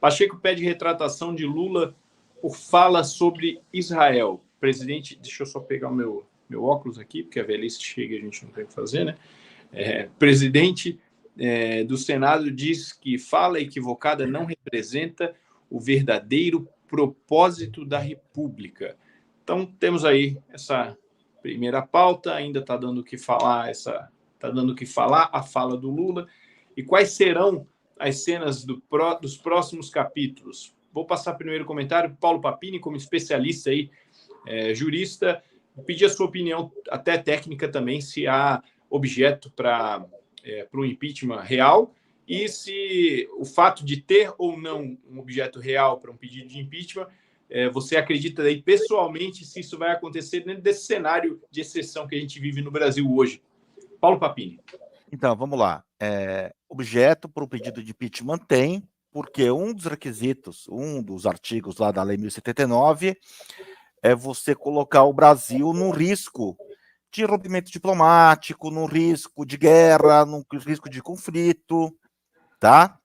Pacheco pede retratação de Lula por fala sobre Israel. Presidente, deixa eu só pegar o meu óculos aqui, porque a velhice chega e a gente não tem o que fazer, né? Presidente do Senado diz que fala equivocada não representa o verdadeiro propósito da República. Então, temos aí essa primeira pauta, ainda está dando o que falar, a fala do Lula. E quais serão as cenas dos próximos capítulos? Vou passar primeiro o comentário. Paulo Papini, como especialista aí, jurista, pedir a sua opinião, até técnica também, se há objeto para o impeachment real e se o fato de ter ou não um objeto real para um pedido de impeachment, você acredita aí pessoalmente se isso vai acontecer dentro desse cenário de exceção que a gente vive no Brasil hoje? Paulo Papini. Então, vamos lá. Objeto para o pedido de impeachment tem, porque um dos requisitos, um dos artigos lá da Lei 1079 é você colocar o Brasil num risco de rompimento diplomático, num risco de guerra, num risco de conflito, tá?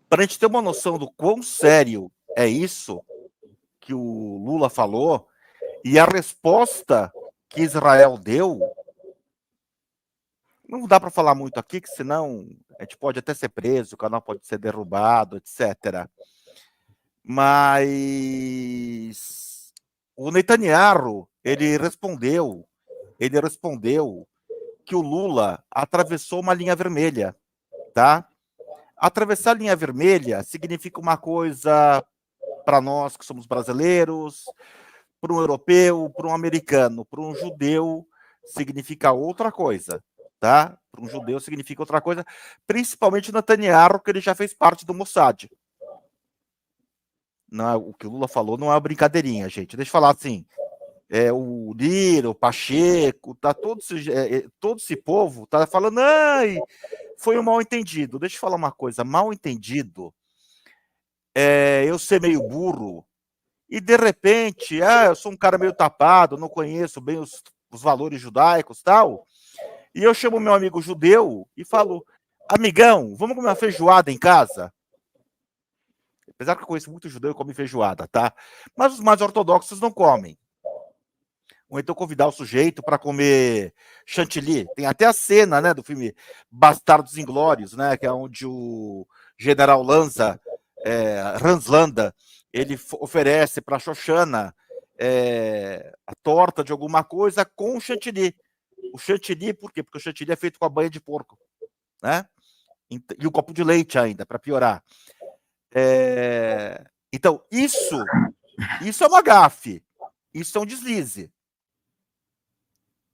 Para a gente ter uma noção do quão sério é isso que o Lula falou e a resposta que Israel deu, não dá para falar muito aqui, que senão a gente pode até ser preso, o canal pode ser derrubado, etc. Mas o Netanyahu, ele respondeu que o Lula atravessou uma linha vermelha, tá? Atravessar a linha vermelha significa uma coisa para nós que somos brasileiros, para um europeu, para um americano, para um judeu significa outra coisa, tá? Para um judeu significa outra coisa, principalmente Netanyahu, que ele já fez parte do Mossad. Não, o que o Lula falou não é uma brincadeirinha, gente. Deixa eu falar assim, o Lira, o Pacheco, tá todo esse povo tá falando, ai, foi um mal entendido. Deixa eu falar uma coisa, mal entendido, eu ser meio burro, e de repente, eu sou um cara meio tapado, não conheço bem os valores judaicos e tal, e eu chamo meu amigo judeu e falo, amigão, vamos comer uma feijoada em casa? Apesar que eu conheço muito judeu que come feijoada, tá? Mas os mais ortodoxos não comem. Ou então convidar o sujeito para comer chantilly. Tem até a cena, né, do filme Bastardos Inglórios, né, que é onde o general Hans Landa, ele oferece para a Xoxana a torta de alguma coisa com chantilly. O chantilly, por quê? Porque o chantilly é feito com a banha de porco, né? E um copo de leite ainda, para piorar. Então, isso é uma gafe. Isso é um deslize.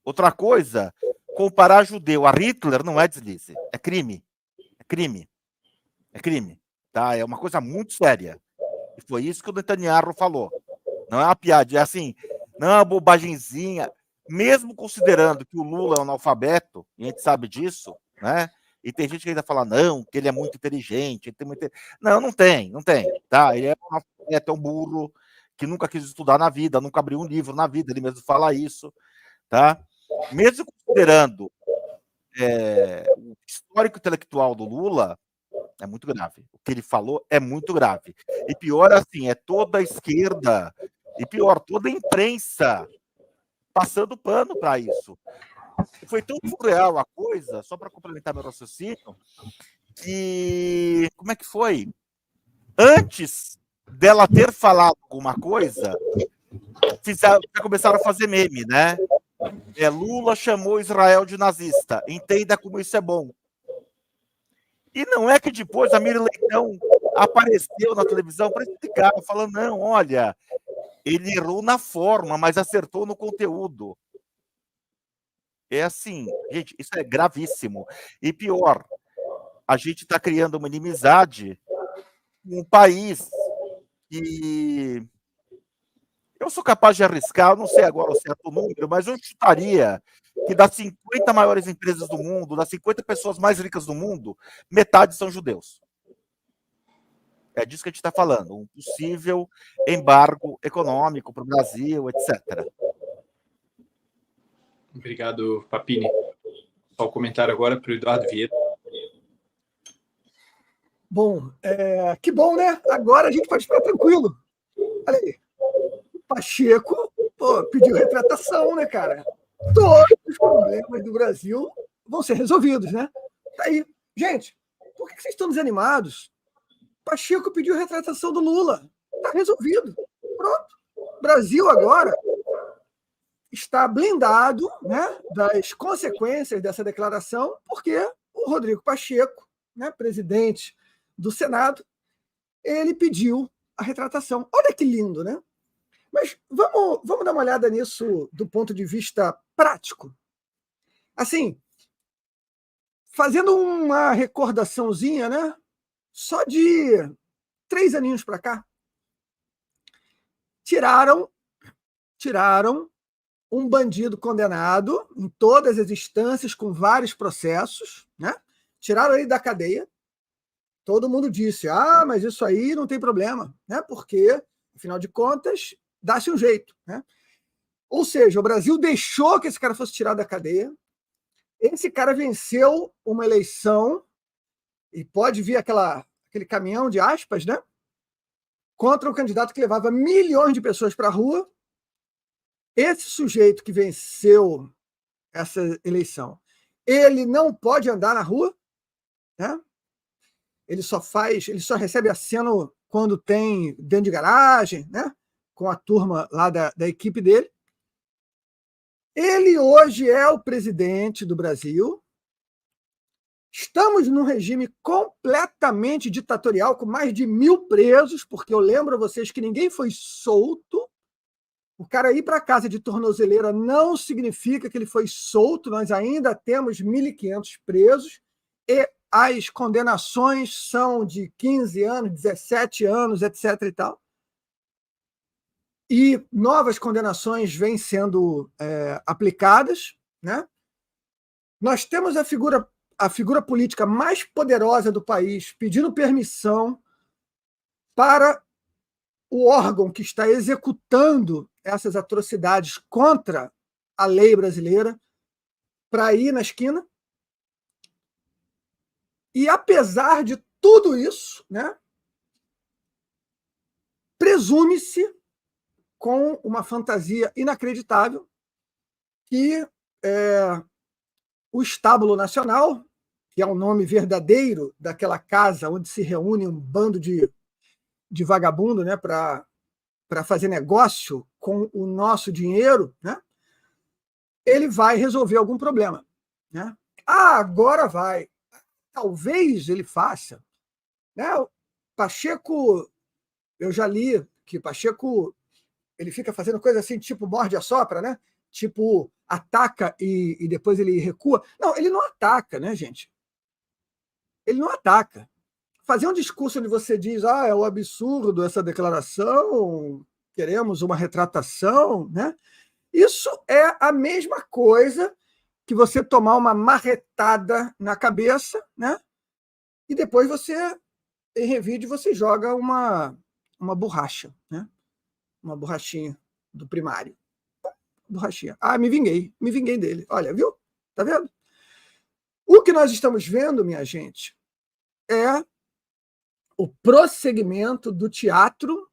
Outra coisa, comparar judeu a Hitler não é deslize. É crime. É crime. É crime. Tá? É uma coisa muito séria. E foi isso que o Netanyahu falou. Não é uma piada, é assim, não é uma bobagemzinha. Mesmo considerando que o Lula é um analfabeto, e a gente sabe disso, né? E tem gente que ainda fala, não, que ele é muito inteligente. Ele tem muito... Não, não tem, tá? Ele é um burro que nunca quis estudar na vida, nunca abriu um livro na vida, ele mesmo fala isso, tá? Mesmo considerando o histórico intelectual do Lula, é muito grave. O que ele falou é muito grave. E pior assim, é toda a esquerda, e pior, toda a imprensa passando pano para isso. Foi tão surreal a coisa, só para complementar meu raciocínio, que... Como é que foi? Antes dela ter falado alguma coisa, já começaram a fazer meme, né? Lula chamou Israel de nazista. Entenda como isso é bom. E não é que depois a Miriam Leitão apareceu na televisão para explicar, falando, não, olha, ele errou na forma, mas acertou no conteúdo. É assim, gente, isso é gravíssimo. E pior, a gente está criando uma inimizade com um país que... Eu sou capaz de arriscar, eu não sei agora o certo número, mas eu chutaria que das 50 maiores empresas do mundo, das 50 pessoas mais ricas do mundo, metade são judeus. É disso que a gente está falando, um possível embargo econômico para o Brasil, etc. Obrigado, Papini. Só o comentário agora para o Eduardo Vieira. Bom, que bom, né? Agora a gente pode ficar tranquilo. Olha aí. Pacheco pediu retratação, né, cara? Todos os problemas do Brasil vão ser resolvidos, né? Tá aí. Gente, por que vocês estão desanimados? Pacheco pediu retratação do Lula. Está resolvido. Pronto. O Brasil agora está blindado, né, das consequências dessa declaração, porque o Rodrigo Pacheco, né, presidente do Senado, ele pediu a retratação. Olha que lindo, né? Mas vamos dar uma olhada nisso do ponto de vista prático. Assim, fazendo uma recordaçãozinha, né? Só de 3 aninhos para cá, tiraram um bandido condenado em todas as instâncias, com vários processos, né? Tiraram ele da cadeia. Todo mundo disse, mas isso aí não tem problema, né? Porque, afinal de contas, dá-se um jeito, né? Ou seja, o Brasil deixou que esse cara fosse tirado da cadeia. Esse cara venceu uma eleição e pode vir aquele caminhão de aspas, né? Contra um candidato que levava milhões de pessoas para a rua. Esse sujeito que venceu essa eleição, ele não pode andar na rua, né? Ele só recebe aceno quando tem dentro de garagem, né? Com a turma lá da equipe dele. Ele hoje é o presidente do Brasil. Estamos num regime completamente ditatorial, com mais de 1.000 presos, porque eu lembro a vocês que ninguém foi solto. O cara ir para casa de tornozeleira não significa que ele foi solto, nós ainda temos 1.500 presos, e as condenações são de 15 anos, 17 anos, etc. e tal. E novas condenações vêm sendo aplicadas, né? Nós temos a figura política mais poderosa do país pedindo permissão para o órgão que está executando essas atrocidades contra a lei brasileira para ir na esquina. E, apesar de tudo isso, né, presume-se, com uma fantasia inacreditável, que o Estábulo Nacional, que é o nome verdadeiro daquela casa onde se reúne um bando de vagabundo, né, para fazer negócio com o nosso dinheiro, né, ele vai resolver algum problema, né? Agora vai. Talvez ele faça, né? O Pacheco, eu já li que Pacheco ele fica fazendo coisa assim, tipo morde e assopra, né? Tipo, ataca e depois ele recua. Não, ele não ataca, né, gente? Ele não ataca. Fazer um discurso onde você diz, é um absurdo essa declaração, queremos uma retratação, né? Isso é a mesma coisa que você tomar uma marretada na cabeça, né? E depois você, em revide, você joga uma borracha, né? Uma borrachinha do primário. Borrachinha. Me vinguei dele. Olha, viu? Tá vendo? O que nós estamos vendo, minha gente, é o prosseguimento do teatro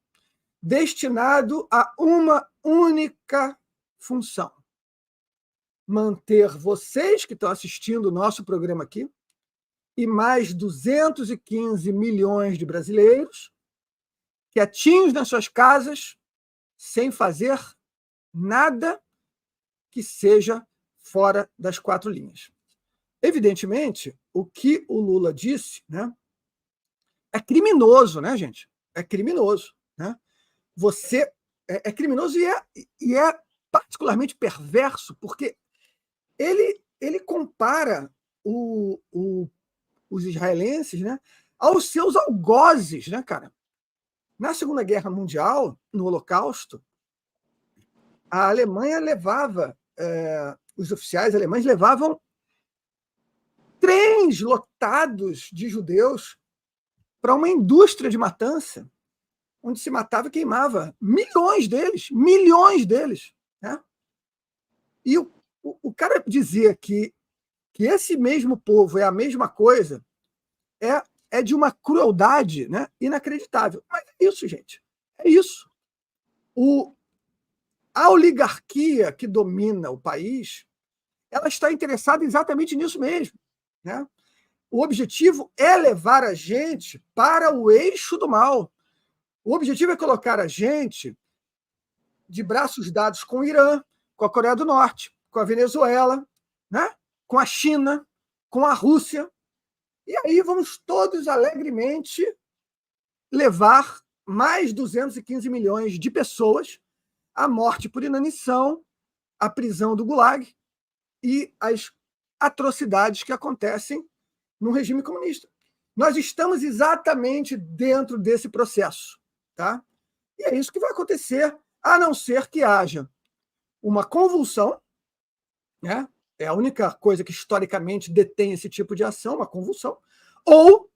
destinado a uma única função: manter vocês que estão assistindo o nosso programa aqui e mais 215 milhões de brasileiros quietinhos nas suas casas, sem fazer nada que seja fora das 4 linhas. Evidentemente, o que o Lula disse, né, é criminoso, né, gente? É criminoso, né? Você é criminoso e é particularmente perverso, porque ele compara os israelenses, né, aos seus algozes, né, cara? Na Segunda Guerra Mundial, no Holocausto, a Alemanha levava, os oficiais alemães levavam trens lotados de judeus para uma indústria de matança, onde se matava e queimava milhões deles, né? E o cara dizer que esse mesmo povo é a mesma coisa é é de uma crueldade, né, inacreditável. Mas é isso, gente. É isso. A oligarquia que domina o país, ela está interessada exatamente nisso mesmo, né? O objetivo é levar a gente para o eixo do mal. O objetivo é colocar a gente de braços dados com o Irã, com a Coreia do Norte, com a Venezuela, né? Com a China, com a Rússia. E aí vamos todos alegremente levar mais 215 milhões de pessoas à morte por inanição, à prisão do Gulag e às atrocidades que acontecem no regime comunista. Nós estamos exatamente dentro desse processo, tá? E é isso que vai acontecer, a não ser que haja uma convulsão, né? É a única coisa que historicamente detém esse tipo de ação, uma convulsão, ou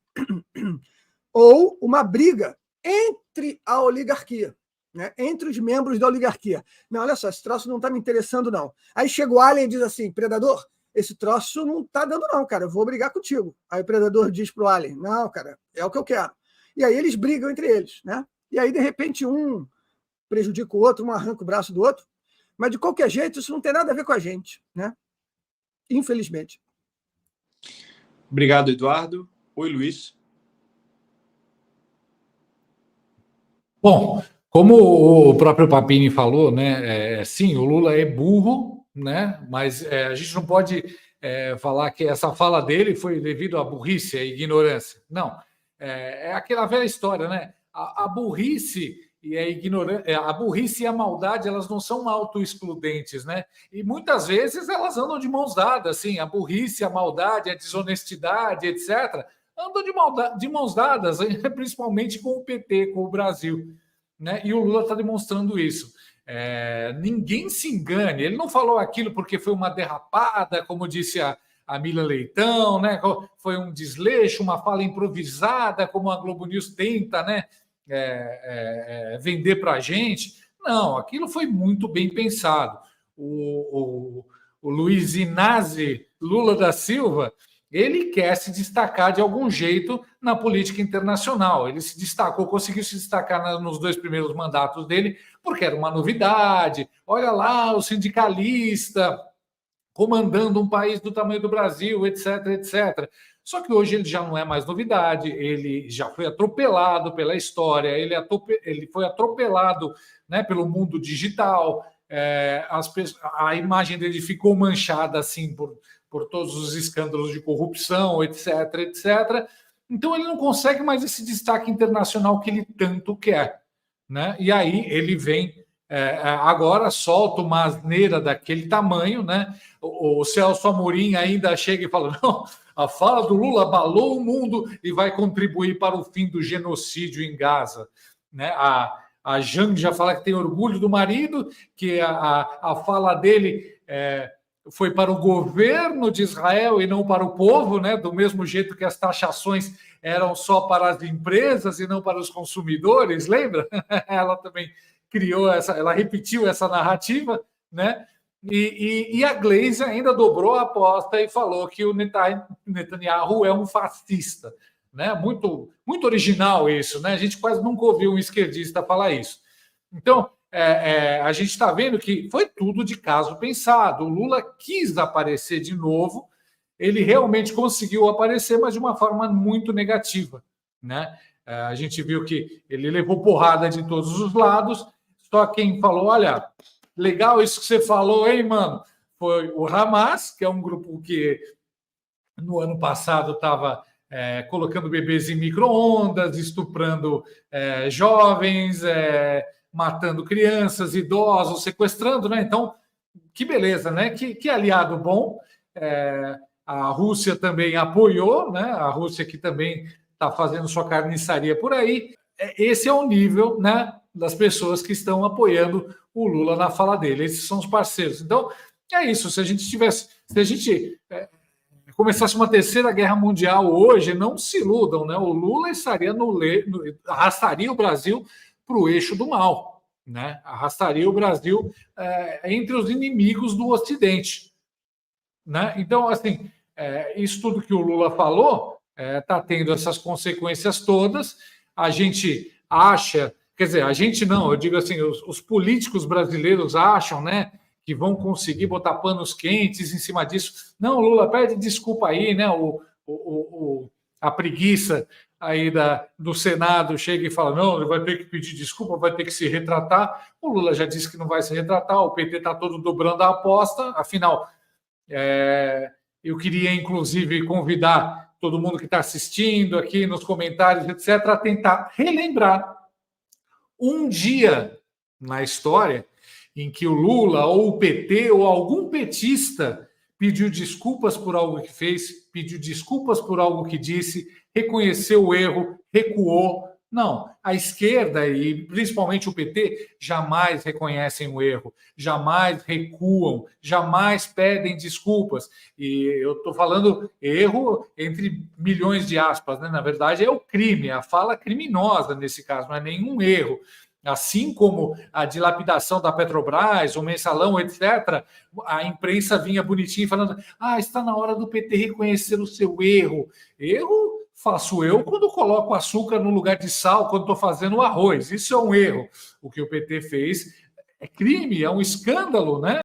uma briga entre a oligarquia, né? Entre os membros da oligarquia. Não, olha só, esse troço não está me interessando, não. Aí chega o Alien e diz assim, Predador, esse troço não está dando, não, cara, eu vou brigar contigo. Aí o Predador diz para o Alien, não, cara, é o que eu quero. E aí eles brigam entre eles, né? E aí, de repente, um prejudica o outro, um arranca o braço do outro. Mas, de qualquer jeito, isso não tem nada a ver com a gente, né? Infelizmente. Obrigado, Eduardo. Oi, Luiz. Bom, como o próprio Papini falou, né? Sim, o Lula é burro, né? Mas a gente não pode falar que essa fala dele foi devido à burrice, à ignorância. Não, é aquela velha história, né? A burrice e a ignorância, a burrice e a maldade, elas não são autoexcludentes, né? E muitas vezes elas andam de mãos dadas, assim, a burrice, a maldade, a desonestidade, etc., andam de mãos dadas, principalmente com o PT, com o Brasil, né? E o Lula está demonstrando isso. Ninguém se engane, ele não falou aquilo porque foi uma derrapada, como disse a Mila Leitão, né? Foi um desleixo, uma fala improvisada, como a Globo News tenta, né? Vender para a gente. Não, aquilo foi muito bem pensado. O Luiz Inácio Lula da Silva, ele quer se destacar de algum jeito na política internacional. Ele se destacou, conseguiu se destacar nos 2 primeiros mandatos dele, porque era uma novidade. Olha lá, o sindicalista comandando um país do tamanho do Brasil, etc, etc. Só que hoje ele já não é mais novidade, ele já foi atropelado pela história, ele foi atropelado, né, pelo mundo digital, a imagem dele ficou manchada assim por todos os escândalos de corrupção, etc, etc. Então ele não consegue mais esse destaque internacional que ele tanto quer, né? E aí ele vem agora, solta uma asneira daquele tamanho, né? O Celso Amorim ainda chega e fala, não, a fala do Lula abalou o mundo e vai contribuir para o fim do genocídio em Gaza, né? A Janja fala que tem orgulho do marido, que a fala dele foi para o governo de Israel e não para o povo, né? Do mesmo jeito que as taxações eram só para as empresas e não para os consumidores, lembra? Ela também criou ela repetiu essa narrativa, né? E a Glaze ainda dobrou a aposta e falou que o Netanyahu é um fascista, né? Muito, muito original isso, né? A gente quase nunca ouviu um esquerdista falar isso. Então, a gente está vendo que foi tudo de caso pensado. O Lula quis aparecer de novo, ele realmente conseguiu aparecer, mas de uma forma muito negativa, né? A gente viu que ele levou porrada de todos os lados. Só quem falou, olha, legal isso que você falou, hein, mano? Foi o Hamas, que é um grupo que no ano passado estava colocando bebês em micro-ondas, estuprando jovens, matando crianças, idosos, sequestrando, né? Então, que beleza, né? Que aliado bom. A Rússia também apoiou, né? A Rússia que também está fazendo sua carniçaria por aí. Esse é o nível, né, das pessoas que estão apoiando o Lula na fala dele. Esses são os parceiros. Então, é isso. Se a gente começasse uma terceira guerra mundial hoje, não se iludam, né? O Lula estaria arrastaria o Brasil para o eixo do mal, né? Arrastaria o Brasil entre os inimigos do Ocidente, né? Então, assim, isso tudo que o Lula falou está tendo essas consequências todas. A gente acha, quer dizer, a gente não, eu digo assim, os políticos brasileiros acham, né, que vão conseguir botar panos quentes em cima disso. Não, Lula, pede desculpa aí, né? A preguiça aí do Senado chega e fala, não, ele vai ter que pedir desculpa, vai ter que se retratar. O Lula já disse que não vai se retratar, o PT está todo dobrando a aposta, afinal, eu queria, inclusive, convidar todo mundo que está assistindo aqui nos comentários, etc., a tentar relembrar um dia na história em que o Lula ou o PT ou algum petista pediu desculpas por algo que fez, pediu desculpas por algo que disse, reconheceu o erro, recuou. Não, a esquerda e principalmente o PT jamais reconhecem o erro, jamais recuam, jamais pedem desculpas. E eu estou falando erro entre milhões de aspas, né? Na verdade é o crime, a fala criminosa nesse caso, não é nenhum erro. Assim como a dilapidação da Petrobras, o mensalão, etc., a imprensa vinha bonitinha falando: está na hora do PT reconhecer o seu erro. Erro faço eu quando coloco açúcar no lugar de sal, quando estou fazendo o arroz. Isso é um erro. O que o PT fez é crime, é um escândalo, né?